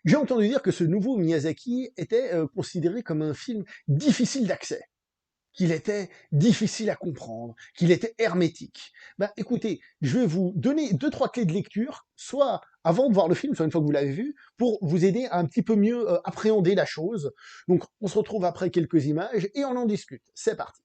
J'ai entendu dire que ce nouveau Miyazaki était considéré comme un film difficile d'accès, qu'il était difficile à comprendre, qu'il était hermétique. Ben, écoutez, je vais vous donner deux, trois clés de lecture, soit avant de voir le film, soit une fois que vous l'avez vu, pour vous aider à un petit peu mieux appréhender la chose. Donc, on se retrouve après quelques images et on en discute. C'est parti.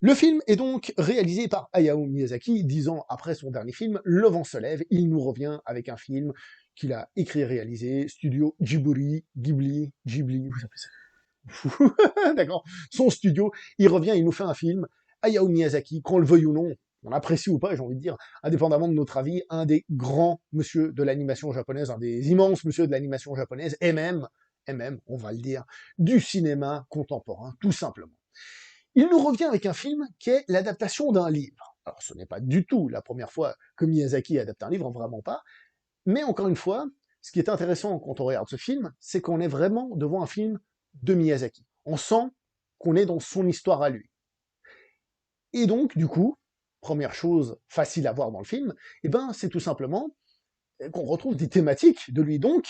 Le film est donc réalisé par Hayao Miyazaki, 10 ans après son dernier film, Le vent se lève. Il nous revient avec un film qu'il a écrit et réalisé, studio Ghibli, vous appelez ça d'accord, son studio, il revient, il nous fait un film, Hayao Miyazaki, qu'on le veuille ou non, on apprécie ou pas, j'ai envie de dire, indépendamment de notre avis, un des grands monsieur de l'animation japonaise, un des immenses monsieur de l'animation japonaise, et même, on va le dire, du cinéma contemporain, tout simplement. Il nous revient avec un film qui est l'adaptation d'un livre. Alors, ce n'est pas du tout la première fois que Miyazaki adapte un livre, vraiment pas, mais encore une fois, ce qui est intéressant quand on regarde ce film, c'est qu'on est vraiment devant un film de Miyazaki. On sent qu'on est dans son histoire à lui. Et donc, du coup, première chose facile à voir dans le film, eh ben, c'est tout simplement qu'on retrouve des thématiques de lui. Donc,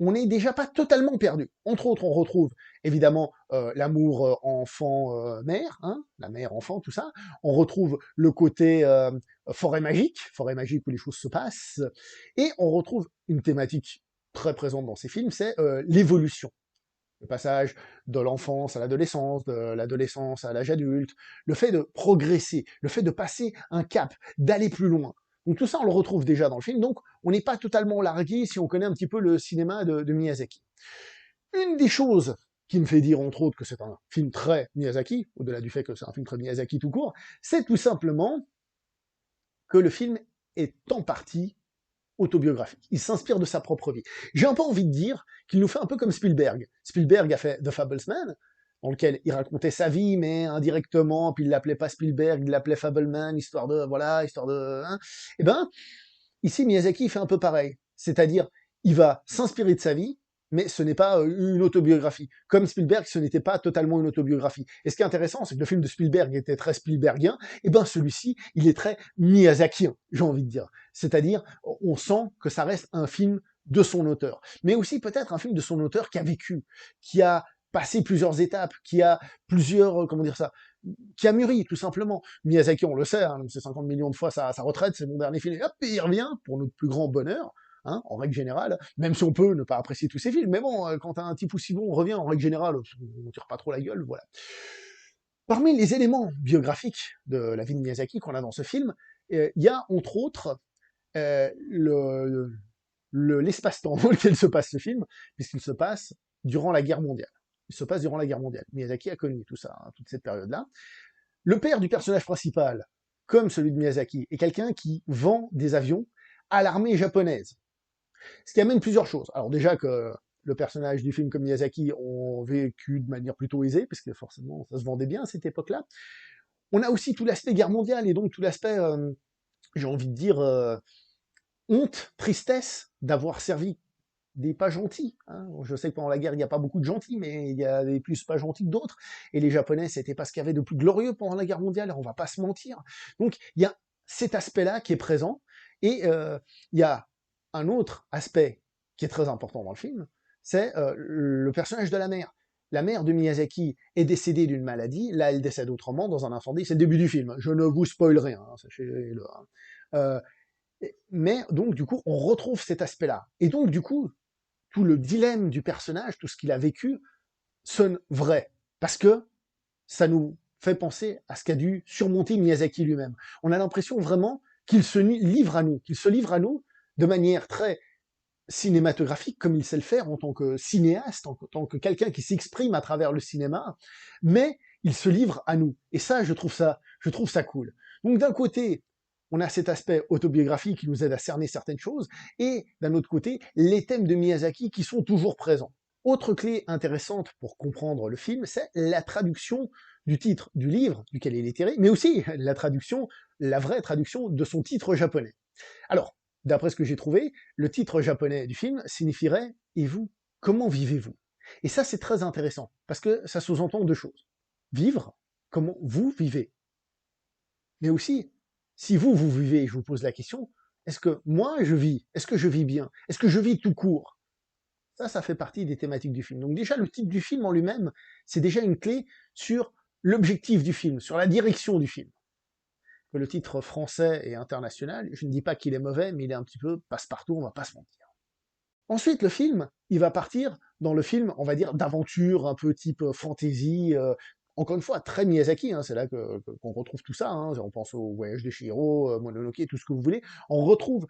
on n'est déjà pas totalement perdu. Entre autres, on retrouve évidemment l'amour enfant-mère, hein, la mère-enfant, tout ça. On retrouve le côté forêt magique où les choses se passent. Et on retrouve une thématique très présente dans ces films, c'est l'évolution. Le passage de l'enfance à l'adolescence, de l'adolescence à l'âge adulte, le fait de progresser, le fait de passer un cap, d'aller plus loin. Donc tout ça, on le retrouve déjà dans le film, donc on n'est pas totalement largué si on connaît un petit peu le cinéma de Miyazaki. Une des choses qui me fait dire, entre autres, que c'est un film très Miyazaki, au-delà du fait que c'est un film très Miyazaki tout court, c'est tout simplement que le film est en partie autobiographique. Il s'inspire de sa propre vie. J'ai un peu envie de dire qu'il nous fait un peu comme Spielberg. Spielberg a fait The Fablesman, dans lequel il racontait sa vie, mais indirectement, puis il l'appelait pas Spielberg, il l'appelait Fableman, histoire de, voilà, histoire de, hein. Eh ben, ici, Miyazaki fait un peu pareil. C'est-à-dire, il va s'inspirer de sa vie, mais ce n'est pas une autobiographie. Comme Spielberg, ce n'était pas totalement une autobiographie. Et ce qui est intéressant, c'est que le film de Spielberg était très Spielbergien, et ben celui-ci, il est très Miyazakien, j'ai envie de dire. C'est-à-dire, on sent que ça reste un film de son auteur. Mais aussi peut-être un film de son auteur qui a vécu, qui a passé plusieurs étapes, qui a plusieurs, comment dire ça, qui a mûri, tout simplement. Miyazaki, on le sait, hein, c'est 50 millions de fois sa retraite, c'est mon dernier film, et hop, et il revient, pour notre plus grand bonheur, hein, en règle générale, même si on peut ne pas apprécier tous ses films, mais bon, quand un type aussi bon revient, en règle générale, on tire pas trop la gueule, voilà. Parmi les éléments biographiques de la vie de Miyazaki qu'on a dans ce film, il y a, entre autres, l'espace-temps dans lequel se passe ce film, puisqu'il se passe durant la guerre mondiale. Il se passe durant la guerre mondiale. Miyazaki a connu tout ça, hein, toute cette période-là. Le père du personnage principal, comme celui de Miyazaki, est quelqu'un qui vend des avions à l'armée japonaise. Ce qui amène plusieurs choses. Alors déjà que le personnage du film comme Miyazaki ont vécu de manière plutôt aisée, parce que forcément ça se vendait bien à cette époque-là. On a aussi tout l'aspect guerre mondiale, et donc tout l'aspect, j'ai envie de dire, honte, tristesse d'avoir servi des pas gentils. Hein. Je sais que pendant la guerre, il n'y a pas beaucoup de gentils, mais il y a des plus pas gentils que d'autres. Et les Japonais, c'était pas ce qu'il y avait de plus glorieux pendant la guerre mondiale, on va pas se mentir. Donc, il y a cet aspect-là qui est présent. Et il y a un autre aspect qui est très important dans le film, c'est le personnage de la mère. La mère de Miyazaki est décédée d'une maladie, là elle décède autrement dans un incendie, c'est le début du film, je ne vous spoil rien, hein, sachez-le. Hein. Mais donc du coup, on retrouve cet aspect-là. Et donc du coup, tout le dilemme du personnage, tout ce qu'il a vécu, sonne vrai. Parce que ça nous fait penser à ce qu'a dû surmonter Miyazaki lui-même. On a l'impression vraiment qu'il se livre à nous, qu'il se livre à nous de manière très cinématographique, comme il sait le faire en tant que cinéaste, en tant que quelqu'un qui s'exprime à travers le cinéma, mais il se livre à nous. Et ça, je trouve ça cool. Donc d'un côté, on a cet aspect autobiographique qui nous aide à cerner certaines choses, et d'un autre côté, les thèmes de Miyazaki qui sont toujours présents. Autre clé intéressante pour comprendre le film, c'est la traduction du titre du livre duquel il est tiré, mais aussi la traduction, la vraie traduction de son titre japonais. Alors, d'après ce que j'ai trouvé, le titre japonais du film signifierait « Et vous, comment vivez-vous » Et ça, c'est très intéressant, parce que ça sous-entend deux choses. Vivre comment vous vivez. Mais aussi, si vous, vous vivez, je vous pose la question, est-ce que moi, je vis? Est-ce que je vis bien? Est-ce que je vis tout court? Ça fait partie des thématiques du film. Donc déjà, le titre du film en lui-même, c'est déjà une clé sur l'objectif du film, sur la direction du film. Que le titre français et international, je ne dis pas qu'il est mauvais, mais il est un petit peu passe-partout, on va pas se mentir. Ensuite, le film, il va partir dans le film, on va dire, d'aventure, un peu type fantasy, encore une fois, très Miyazaki, hein, c'est là qu'on retrouve tout ça, hein, on pense au Voyage de Chihiro, Mononoke, tout ce que vous voulez, on retrouve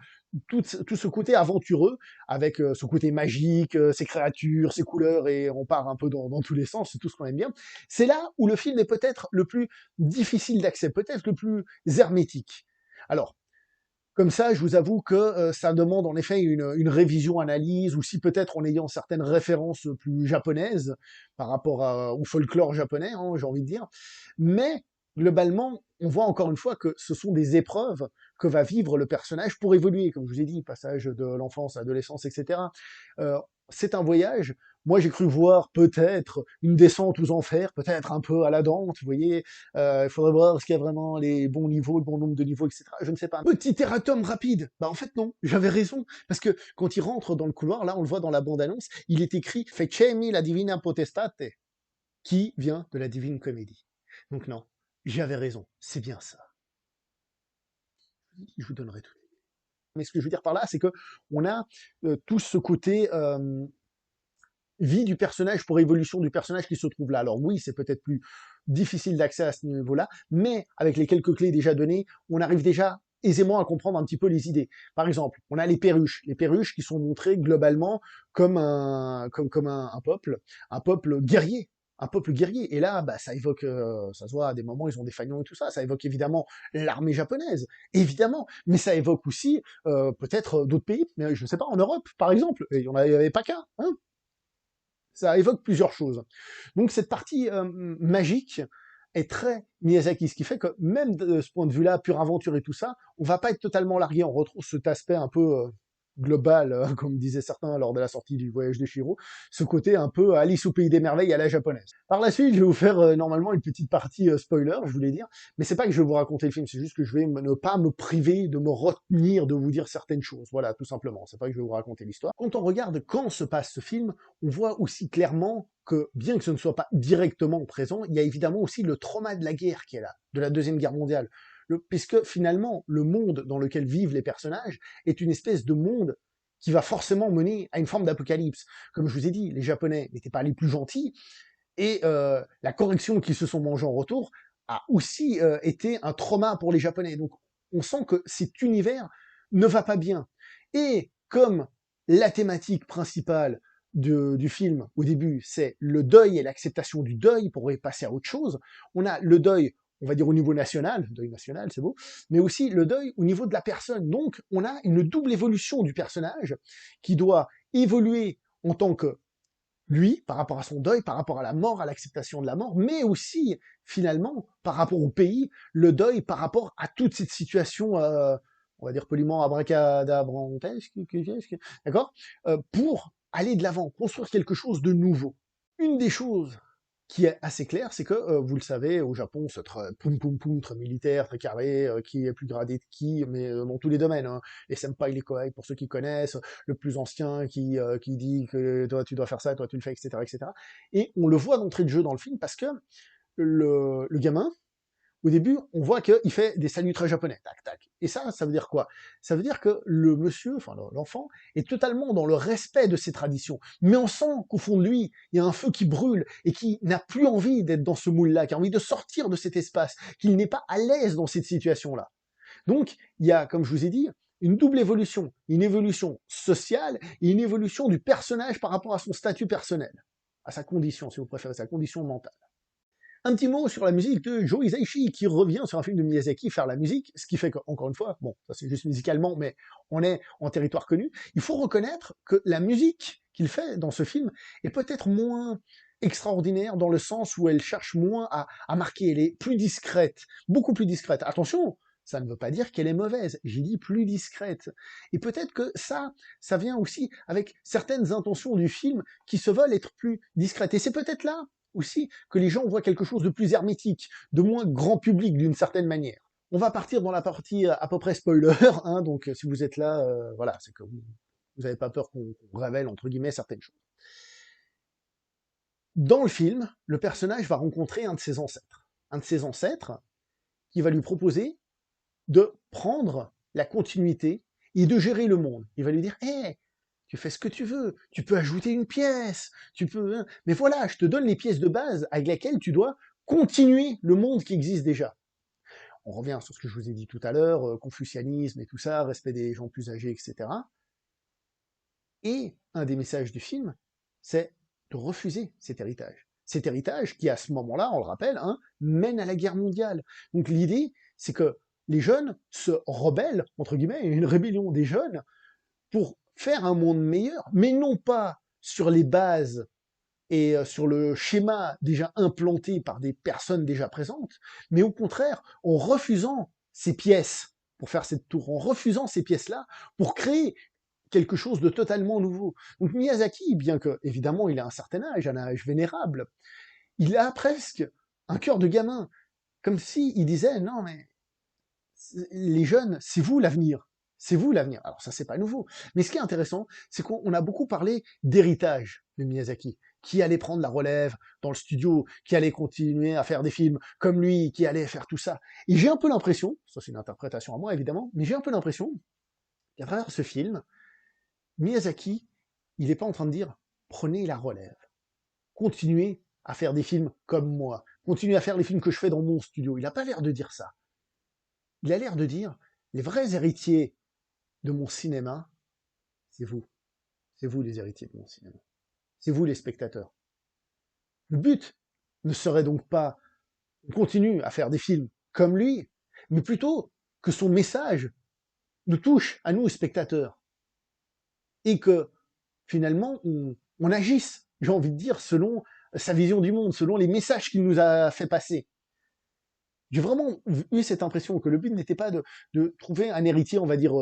tout ce côté aventureux, avec ce côté magique, ces créatures, ces couleurs, et on part un peu dans tous les sens, c'est tout ce qu'on aime bien. C'est là où le film est peut-être le plus difficile d'accès, peut-être le plus hermétique. Alors, comme ça, je vous avoue que ça demande en effet une révision, analyse, ou si peut-être en ayant certaines références plus japonaises par rapport au folklore japonais, hein, j'ai envie de dire. Mais globalement, on voit encore une fois que ce sont des épreuves que va vivre le personnage pour évoluer, comme je vous ai dit, passage de l'enfance à l'adolescence, etc. Euh, c'est un voyage. Moi, j'ai cru voir peut-être une descente aux enfers, peut-être un peu à la Dante, vous voyez, il faudrait voir est-ce qu'il y a vraiment les bons niveaux, le bon nombre de niveaux, etc. Je ne sais pas. Petit erratum rapide. Bah en fait non, j'avais raison. Parce que quand il rentre dans le couloir, là on le voit dans la bande-annonce, il est écrit Fecemi la divina potestate, qui vient de la divine comédie. Donc non, j'avais raison, c'est bien ça. Je vous donnerai tout. Mais ce que je veux dire par là, c'est que on a tout ce côté vie du personnage pour évolution du personnage qui se trouve là. Alors oui, c'est peut-être plus difficile d'accès à ce niveau-là, mais avec les quelques clés déjà données, on arrive déjà aisément à comprendre un petit peu les idées. Par exemple, on a les perruches qui sont montrées globalement comme un peuple guerrier. Un peuple guerrier. Et là, bah, ça évoque, ça se voit à des moments, ils ont des fanions et tout ça. Ça évoque évidemment l'armée japonaise, évidemment. Mais ça évoque aussi peut-être d'autres pays, mais je ne sais pas, en Europe, par exemple. Et il n'y en avait pas qu'un. Hein, ça évoque plusieurs choses. Donc cette partie magique est très Miyazaki, ce qui fait que même de ce point de vue-là, pure aventure et tout ça, on va pas être totalement largué. On retrouve cet aspect un peu global, comme disaient certains lors de la sortie du Voyage de Chihiro, ce côté un peu Alice au pays des merveilles à la japonaise. Par la suite, je vais vous faire normalement une petite partie spoiler, je voulais dire, mais c'est pas que je vais vous raconter le film, c'est juste que je vais ne pas me priver de me retenir de vous dire certaines choses. Voilà, tout simplement. C'est pas que je vais vous raconter l'histoire. Quand on regarde quand se passe ce film, on voit aussi clairement que, bien que ce ne soit pas directement présent, il y a évidemment aussi le trauma de la guerre qui est là, de la Deuxième Guerre mondiale. Puisque finalement, le monde dans lequel vivent les personnages est une espèce de monde qui va forcément mener à une forme d'apocalypse. Comme je vous ai dit, les Japonais n'étaient pas les plus gentils, et la correction qu'ils se sont mangés en retour a aussi été un trauma pour les Japonais. Donc on sent que cet univers ne va pas bien. Et comme la thématique principale du film, au début, c'est le deuil et l'acceptation du deuil pour passer à autre chose, on a le deuil, on va dire au niveau national, deuil national, c'est beau, mais aussi le deuil au niveau de la personne. Donc on a une double évolution du personnage qui doit évoluer en tant que lui, par rapport à son deuil, par rapport à la mort, à l'acceptation de la mort, mais aussi, finalement, par rapport au pays, le deuil par rapport à toute cette situation, on va dire poliment abracadabrantesque, d'accord, pour aller de l'avant, construire quelque chose de nouveau. Une des choses qui est assez claire, c'est que, vous le savez, au Japon, c'est très poum poum poum, très militaire, très carré, qui est plus gradé de qui, mais dans tous les domaines. Hein. Les senpai, les kohai, pour ceux qui connaissent, le plus ancien qui dit que toi tu dois faire ça, toi tu le fais, etc., etc. Et on le voit d'entrée de jeu dans le film parce que le gamin, au début, on voit qu'il fait des saluts très japonais, tac, tac. Et ça veut dire quoi? Ça veut dire que le monsieur, enfin l'enfant, est totalement dans le respect de ses traditions. Mais on sent qu'au fond de lui, il y a un feu qui brûle et qui n'a plus envie d'être dans ce moule-là, qui a envie de sortir de cet espace, qu'il n'est pas à l'aise dans cette situation-là. Donc, il y a, comme je vous ai dit, une double évolution. Une évolution sociale et une évolution du personnage par rapport à son statut personnel. À sa condition, si vous préférez, sa condition mentale. Un petit mot sur la musique de Joe Hisaishi, qui revient sur un film de Miyazaki faire la musique, ce qui fait qu'encore une fois, bon, ça c'est juste musicalement, mais on est en territoire connu, il faut reconnaître que la musique qu'il fait dans ce film est peut-être moins extraordinaire dans le sens où elle cherche moins à marquer, elle est plus discrète, beaucoup plus discrète. Attention, ça ne veut pas dire qu'elle est mauvaise, j'ai dit plus discrète. Et peut-être que ça vient aussi avec certaines intentions du film qui se veulent être plus discrètes. Et c'est peut-être là aussi que les gens voient quelque chose de plus hermétique, de moins grand public d'une certaine manière. On va partir dans la partie à peu près spoiler, hein, donc si vous êtes là, voilà, c'est que vous n'avez pas peur qu'on révèle entre guillemets certaines choses. Dans le film, le personnage va rencontrer un de ses ancêtres qui va lui proposer de prendre la continuité et de gérer le monde. Il va lui dire, hé, tu fais ce que tu veux, tu peux ajouter une pièce, tu peux, hein, mais voilà, je te donne les pièces de base avec lesquelles tu dois continuer le monde qui existe déjà. On revient sur ce que je vous ai dit tout à l'heure, confucianisme et tout ça, respect des gens plus âgés, etc. Et un des messages du film, c'est de refuser cet héritage. Cet héritage qui, à ce moment-là, on le rappelle, hein, mène à la guerre mondiale. Donc l'idée, c'est que les jeunes se rebellent, entre guillemets, une rébellion des jeunes, pour faire un monde meilleur, mais non pas sur les bases et sur le schéma déjà implanté par des personnes déjà présentes, mais au contraire, en refusant ces pièces, pour faire cette tour, en refusant ces pièces-là, pour créer quelque chose de totalement nouveau. Donc Miyazaki, bien que, évidemment, il a un certain âge, un âge vénérable, il a presque un cœur de gamin, comme si il disait, non mais, les jeunes, c'est vous l'avenir. C'est vous l'avenir. Alors ça, c'est pas nouveau. Mais ce qui est intéressant, c'est qu'on a beaucoup parlé d'héritage de Miyazaki, qui allait prendre la relève dans le studio, qui allait continuer à faire des films comme lui, qui allait faire tout ça. Et j'ai un peu l'impression, ça c'est une interprétation à moi évidemment, mais j'ai un peu l'impression qu'à travers ce film, Miyazaki, il n'est pas en train de dire prenez la relève, continuez à faire des films comme moi, continuez à faire les films que je fais dans mon studio. Il n'a pas l'air de dire ça. Il a l'air de dire les vrais héritiers de mon cinéma, c'est vous. C'est vous les héritiers de mon cinéma. C'est vous les spectateurs. Le but ne serait donc pas qu'on continue à faire des films comme lui, mais plutôt que son message nous touche à nous, spectateurs, et que finalement on agisse, j'ai envie de dire, selon sa vision du monde, selon les messages qu'il nous a fait passer. J'ai vraiment eu cette impression que le but n'était pas de trouver un héritier, on va dire,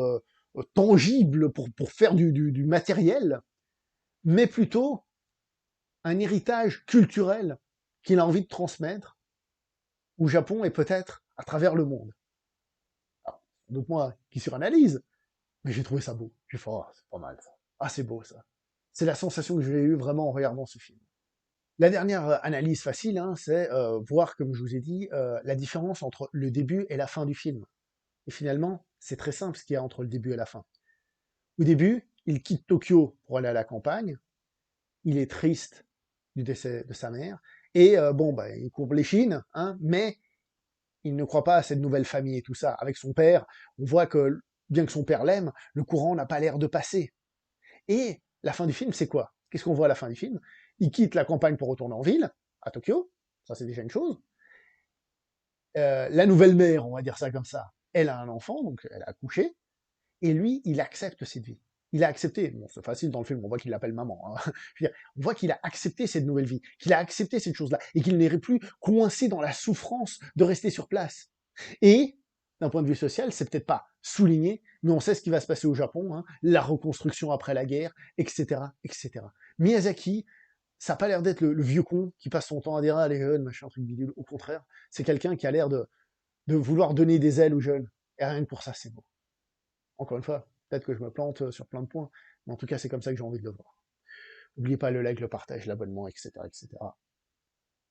tangible pour faire du matériel, mais plutôt un héritage culturel qu'il a envie de transmettre au Japon et peut-être à travers le monde. Alors, donc moi, qui suranalyse, mais j'ai trouvé ça beau. J'ai fait, oh, c'est pas mal ça. Ah, c'est beau ça. C'est la sensation que j'ai eue vraiment en regardant ce film. La dernière analyse facile, hein, c'est voir, comme je vous ai dit, la différence entre le début et la fin du film. Et finalement, c'est très simple ce qu'il y a entre le début et la fin. Au début, il quitte Tokyo pour aller à la campagne, il est triste du décès de sa mère, et bon, bah, il courbe les chines, hein, mais il ne croit pas à cette nouvelle famille et tout ça. Avec son père, on voit que, bien que son père l'aime, le courant n'a pas l'air de passer. Et la fin du film, c'est quoi? Qu'est-ce qu'on voit à la fin du film? Il quitte la campagne pour retourner en ville, à Tokyo, ça c'est déjà une chose. La nouvelle mère, on va dire ça comme ça, elle a un enfant, donc elle a accouché, et lui, il accepte cette vie. Il a accepté, bon c'est facile dans le film, on voit qu'il l'appelle maman, hein. Je veux dire, on voit qu'il a accepté cette nouvelle vie, qu'il a accepté cette chose-là, et qu'il n'irait plus coincé dans la souffrance de rester sur place. Et, d'un point de vue social, c'est peut-être pas souligné, mais on sait ce qui va se passer au Japon, hein, la reconstruction après la guerre, etc., etc. Miyazaki, ça n'a pas l'air d'être le vieux con qui passe son temps à dire ah les jeunes, machin, truc bidule. Au contraire, c'est quelqu'un qui a l'air de vouloir donner des ailes aux jeunes. Et rien que pour ça, c'est beau. Encore une fois, peut-être que je me plante sur plein de points, mais en tout cas, c'est comme ça que j'ai envie de le voir. N'oubliez pas le like, le partage, l'abonnement, etc., etc.